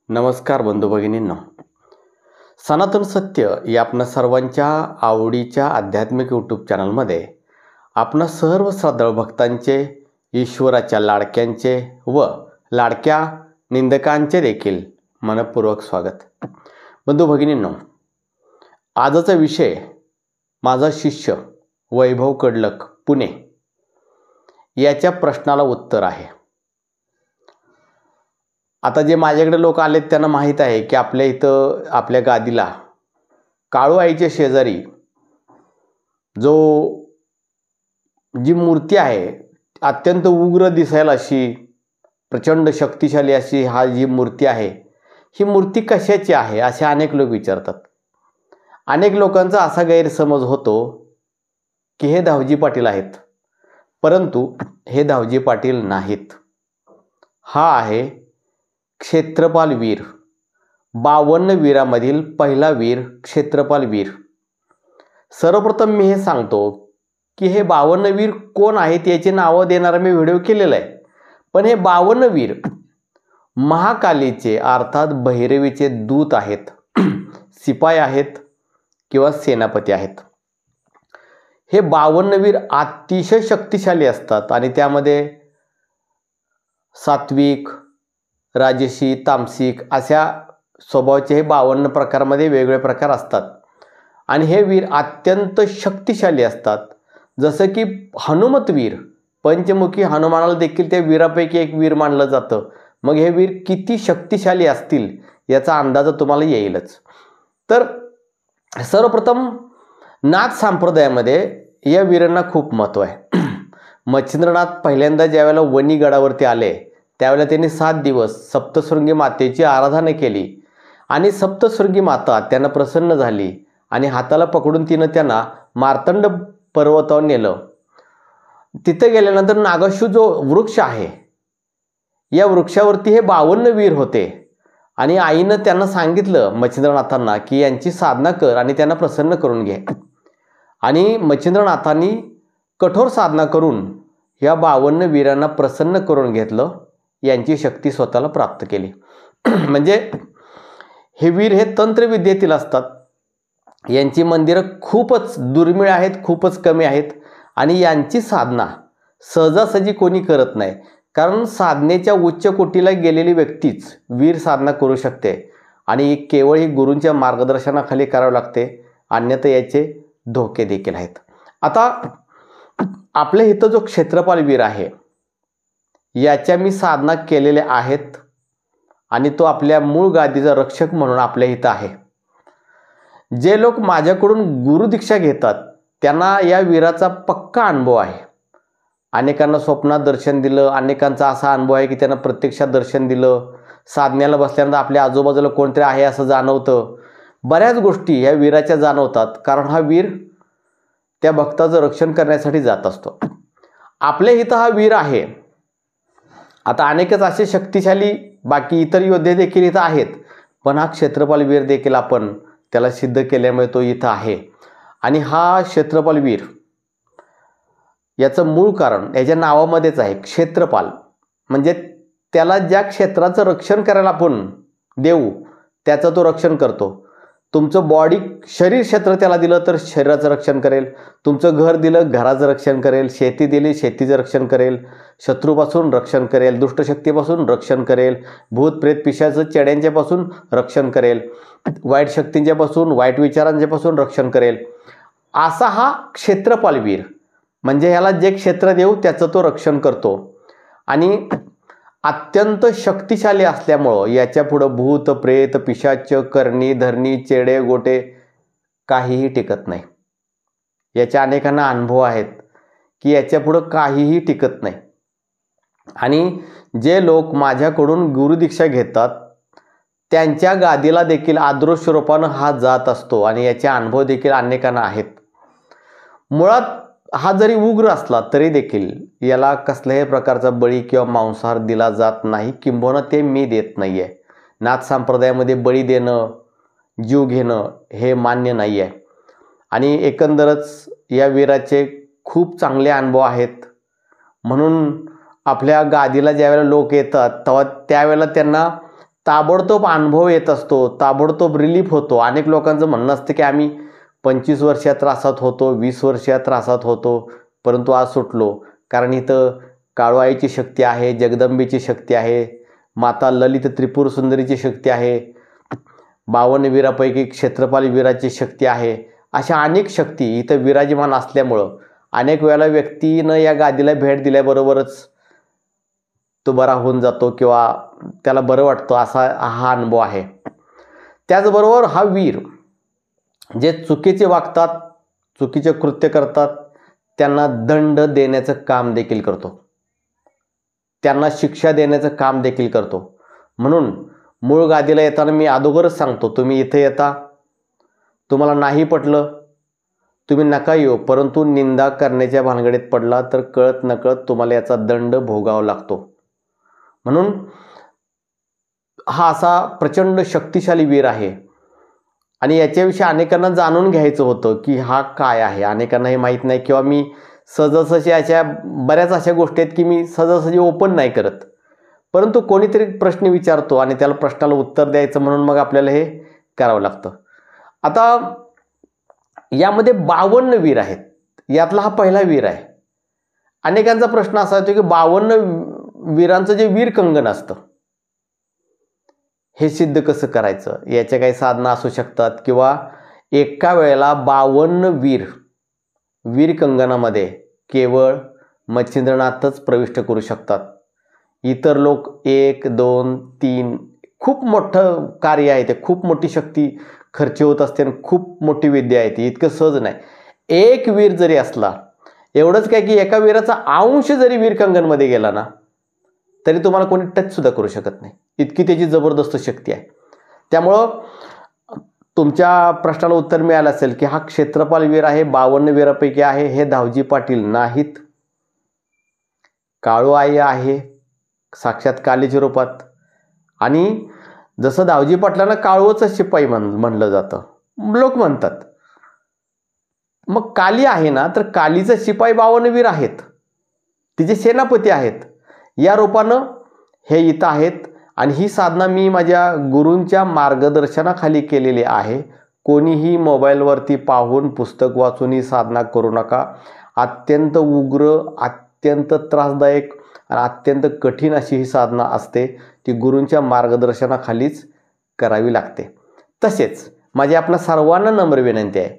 नमस्कार बंधू भगिनींनो. सनातन सत्य या आपणा सर्वांच्या आवडीच्या आध्यात्मिक यूट्यूब चॅनलमध्ये आपणा सर्व श्रद्धाळू भक्तांचे, ईश्वराच्या लाडक्यांचे व लाडक्या निंदकांचे देखील मनपूर्वक स्वागत. बंधू भगिनींनो, आजचा विषय माझा शिष्य वैभव कडलक पुणे याच्या प्रश्नाला उत्तर आहे. आता जे माझ्याकडे लोक आलेत त्यांना माहीत आहे की आपल्या इथं आपल्या गादीला काळू आईच्या शेजारी जी मूर्ती आहे, अत्यंत उग्र दिसायला अशी प्रचंड शक्तिशाली अशी जी मूर्ती आहे, ही मूर्ती कशाची आहे असे अनेक लोक विचारतात. अनेक लोकांचा असा गैरसमज होतो की हे धावजी पाटील आहेत, परंतु हे धावजी पाटील नाहीत. हा आहे क्षेत्रपाल वीर, 52 वीरामधील पहिला वीर क्षेत्रपाल वीर. सर्वप्रथम मी हे सांगतो की हे 52 वीर कोण आहेत याची नावं देणारा मी व्हिडिओ केलेला आहे. पण हे 52 वीर महाकालीचे अर्थात भैरवीचे दूत आहेत, सिपाई आहेत किंवा सेनापती आहेत. हे 52 वीर अतिशय शक्तिशाली असतात आणि त्यामध्ये सात्विक, राजसी, तामसिक अशा स्वभावाचे हे 52 प्रकारमध्ये वेगवेगळे प्रकार असतात. आणि हे वीर अत्यंत शक्तिशाली असतात. जसं की हनुमतवीर, पंचमुखी हनुमानाला देखील त्या वीरापैकी एक वीर मानलं जातं. मग हे वीर किती शक्तिशाली असतील याचा अंदाज तुम्हाला येईलच. तर सर्वप्रथम नाथ संप्रदायामध्ये या वीरांना खूप महत्त्व आहे. मच्छिंद्रनाथ पहिल्यांदा ज्यावेळेला वणी गडावरती आले त्यावेळेला त्यांनी 7 दिवस सप्तशृंगी मातेची आराधना केली आणि सप्तशृंगी माता त्यांना प्रसन्न झाली आणि हाताला पकडून तिनं त्यांना मार्तंड पर्वतावर नेलं. तिथे गेल्यानंतर नागशू जो वृक्ष आहे, या वृक्षावरती हे 52 वीर होते आणि आईनं त्यांना सांगितलं मच्छिंद्रनाथांना की यांची साधना कर आणि त्यांना प्रसन्न करून घे. आणि मच्छिंद्रनाथांनी कठोर साधना करून या 52 वीरांना प्रसन्न करून घेतलं, यांची शक्ती स्वतःला प्राप्त केली. म्हणजे हे वीर हे तंत्रविद्येतील असतात. यांची मंदिरं खूपच दुर्मिळ आहेत, खूपच कमी आहेत आणि यांची साधना सहजासहजी कोणी करत नाही. कारण साधनेच्या उच्च कोटीला गेलेली व्यक्तीच वीर साधना करू शकते आणि केवळ ही गुरूंच्या मार्गदर्शनाखाली करावं लागते, अन्यथा याचे धोके देखील आहेत. आता आपल्या इथं जो क्षेत्रपाल वीर आहे याच्या मी साधना केलेल्या आहेत आणि तो आपल्या मूळ गादीचा रक्षक म्हणून आपल्या इथं आहे. जे लोक माझ्याकडून गुरुदीक्षा घेतात त्यांना या वीराचा पक्का अनुभव आहे. अनेकांना स्वप्नात दर्शन दिलं, अनेकांचा असा अनुभव आहे की त्यांना प्रत्यक्षात दर्शन दिलं. साधनेला बसल्यानंतर आपल्या आजूबाजूला कोणतरी आहे असं जाणवतं. बऱ्याच गोष्टी ह्या वीराच्या जाणवतात, कारण हा वीर त्या भक्ताचं रक्षण करण्यासाठी जात असतो. आपल्या इथं हा वीर आहे. आता अनेकच असे शक्तिशाली बाकी इतर योद्धे देखील इथं आहेत, पण हा क्षेत्रपाल वीर देखील आपण त्याला सिद्ध केल्यामुळे तो इथं आहे. आणि हा क्षेत्रपाल वीर याचं मूळ कारण याच्या नावामध्येच आहे. क्षेत्रपाल म्हणजे त्याला ज्या क्षेत्राचं रक्षण करायला आपण देऊ त्याचं तो रक्षण करतो. तुमचं बॉडी शरीर क्षेत्र त्याला दिलं तर शरीराचं रक्षण करेल, तुमचं घर दिलं घराचं रक्षण करेल, शेती दिली शेतीचं रक्षण करेल, शत्रूपासून रक्षण करेल, दुष्टशक्तीपासून रक्षण करेल, भूत प्रेत पिशाचं चेड्यांच्यापासून रक्षण करेल, वाईट शक्तींच्यापासून वाईट विचारांच्यापासून रक्षण करेल. असा हा क्षेत्रपाल वीर म्हणजे ह्याला जे क्षेत्र देऊ त्याचं तो रक्षण करतो. आणि अत्यंत शक्तिशाली असल्यामुळं याच्या पुढं भूत प्रेत पिशाच करणी धरणी चेडे गोटे काहीही टिकत नाही. याच्या अनेकांना अनुभव आहेत की याच्या पुढं काहीही टिकत नाही. आणि जे लोक माझ्याकडून गुरुदीक्षा घेतात त्यांच्या गादीला देखील अदृश्य रूपानं हा जात असतो आणि याचे अनुभव देखील अनेकांना आहेत. मुळात हा जरी उग्र असला तरी देखील याला कसल्याही प्रकारचा बळी किंवा मांसाहार दिला जात नाही, किंबहुना ते मी देत नाही आहे. नाथ संप्रदायामध्ये बळी देणं, जीव घेणं हे मान्य नाही आहे. आणि एकंदरच या वीराचे खूप चांगले अनुभव आहेत. म्हणून आपल्या गादीला ज्यावेळेला लोक येतात तेव्हा त्यावेळेला त्यांना ताबडतोब अनुभव येत असतो, ताबडतोब रिलीफ होतो. अनेक लोकांचं म्हणणं असतं की आम्ही 25 वर्ष या त्रासात होतो, 20 वर्ष या त्रासात होतो, परंतु आज सुटलो. कारण इथं काळूआईची शक्ती आहे, जगदंबेची शक्ती आहे, माता ललित त्रिपुर सुंदरीची शक्ती आहे, 52 वीरापैकी क्षेत्रपाल वीराची शक्ती आहे. अशा अनेक शक्ती इथं विराजमान असल्यामुळं अनेक वेळेला व्यक्तीनं या गादीला भेट दिल्याबरोबरच तो बरा होऊन जातो किंवा त्याला बरं वाटतं, असा हा अनुभव आहे. त्याचबरोबर हा वीर जे चुकीचे वागतात, चुकीचे कृत्य करतात, त्यांना दंड देण्याचं काम देखील करतो, त्यांना शिक्षा देण्याचं काम देखील करतो. म्हणून मूळ गादीला येताना मी अगोदरच सांगतो, तुम्ही इथे येता, तुम्हाला नाही पटलं, तुम्ही नका येऊ, परंतु निंदा करण्याच्या भानगडीत पडला तर कळत नकळत तुम्हाला याचा दंड भोगावा लागतो. म्हणून हा असा प्रचंड शक्तिशाली वीर आहे आणि याच्याविषयी अनेकांना जाणून घ्यायचं होतं की हा काय आहे. अनेकांना हे माहीत नाही किंवा मी सहजासहजी अशा बऱ्याच अशा गोष्टी आहेत की मी सहजासहजी ओपन नाही करत, परंतु कोणीतरी प्रश्न विचारतो आणि त्याला प्रश्नाला उत्तर द्यायचं म्हणून मग आपल्याला हे करावं लागतं. आता यामध्ये 52 वीर आहेत, यातला हा पहिला वीर आहे. अनेकांचा प्रश्न असा येतो की 52 वीरांचं जे वीर कंगन असतं हे सिद्ध कसं करायचं, याच्या काही साधना असू शकतात किंवा एका वेळेला 52 वीर कंगनामध्ये केवळ मच्छिंद्रनाथच प्रविष्ट करू शकतात. इतर लोक 1, 2, 3 खूप मोठं कार्य आहे, ते खूप मोठी शक्ती खर्च होत असते आणि खूप मोठी विद्या आहे ती, इतकं सहज नाही. एक वीर जरी असला, एवढंच काय की एका वीराचा अंश जरी वीर कंगनमध्ये गेला ना तरी तुम्हाला कोणी टच सुद्धा करू शकत नाही, इतकी त्याची जबरदस्त शक्ती आहे. त्यामुळं तुमच्या प्रश्नाला उत्तर मिळालं असेल की हा क्षेत्रपाल वीर आहे, 52 वीरापैकी आहे. हे दावजी पाटील नाहीत, काळूआई आहे साक्षात कालीच्या रूपात. आणि जसं दावजी पाटलांना काळूचा शिपाई म्हणलं जातं, लोक म्हणतात, मग काली आहे ना, तर कालीचा शिपाई 52 वीर आहेत, तिचे सेनापती आहेत. या रूपानं हे इथं आहेत आणि ही साधना मी माझ्या गुरूंच्या मार्गदर्शनाखाली केलेली आहे. कोणीही मोबाईलवरती पाहून पुस्तक वाचून ही साधना करू नका. अत्यंत उग्र, अत्यंत त्रासदायक आणि अत्यंत कठीण अशी ही साधना असते, ती गुरूंच्या मार्गदर्शनाखालीच करावी लागते. तसेच माझी आपल्या सर्वांना नम्र विनंती आहे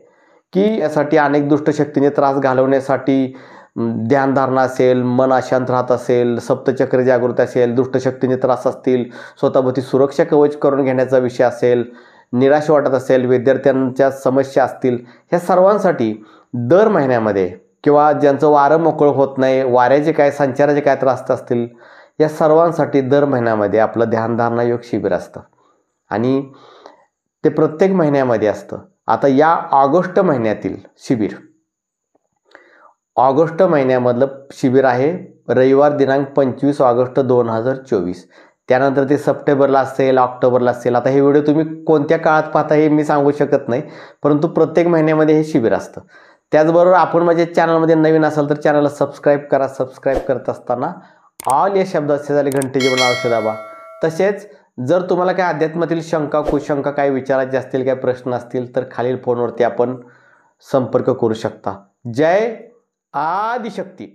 की यासाठी अनेक दुष्टशक्तीने त्रास घालवण्यासाठी ध्यानधारणा असेल, मन अशांत राहत असेल, सप्तचक्र जागृत असेल, दुष्टशक्तीने त्रास असतील, स्वतःभोवती सुरक्षा कवच करून घेण्याचा विषय असेल, निराश वाटत असेल, विद्यार्थ्यांच्या समस्या असतील, ह्या सर्वांसाठी दर महिन्यामध्ये किंवा ज्यांचं वारं मोकळं होत नाही, वाऱ्याचे काय संचाराचे काय त्रास असतील, या सर्वांसाठी दर महिन्यामध्ये आपलं ध्यानधारणा योग शिबिर असतं आणि ते प्रत्येक महिन्यामध्ये असतं. आता या ऑगस्ट महिन्यातील शिबिर, ऑगस्ट महिन्यामधलं शिबिर आहे, रविवार दिनांक 25 ऑगस्ट 2024. त्यानंतर ते सप्टेंबरला असेल, ऑक्टोबरला असेल. आता हे व्हिडिओ तुम्ही कोणत्या काळात पाहता हे मी सांगू शकत नाही, परंतु प्रत्येक महिन्यामध्ये हे शिबिर असतं. त्याचबरोबर आपण माझ्या चॅनलमध्ये नवीन असाल तर चॅनलला सबस्क्राईब करा. सबस्क्राईब करत असताना ऑल या शब्दात शेजारी घंटेचे पण अवश्य दाबा. तसेच जर तुम्हाला काही अध्यात्मातील शंका कुशंका काही विचारायचे असतील, काही प्रश्न असतील तर खालील फोनवरती आपण संपर्क करू शकता. जय आदिशक्ती.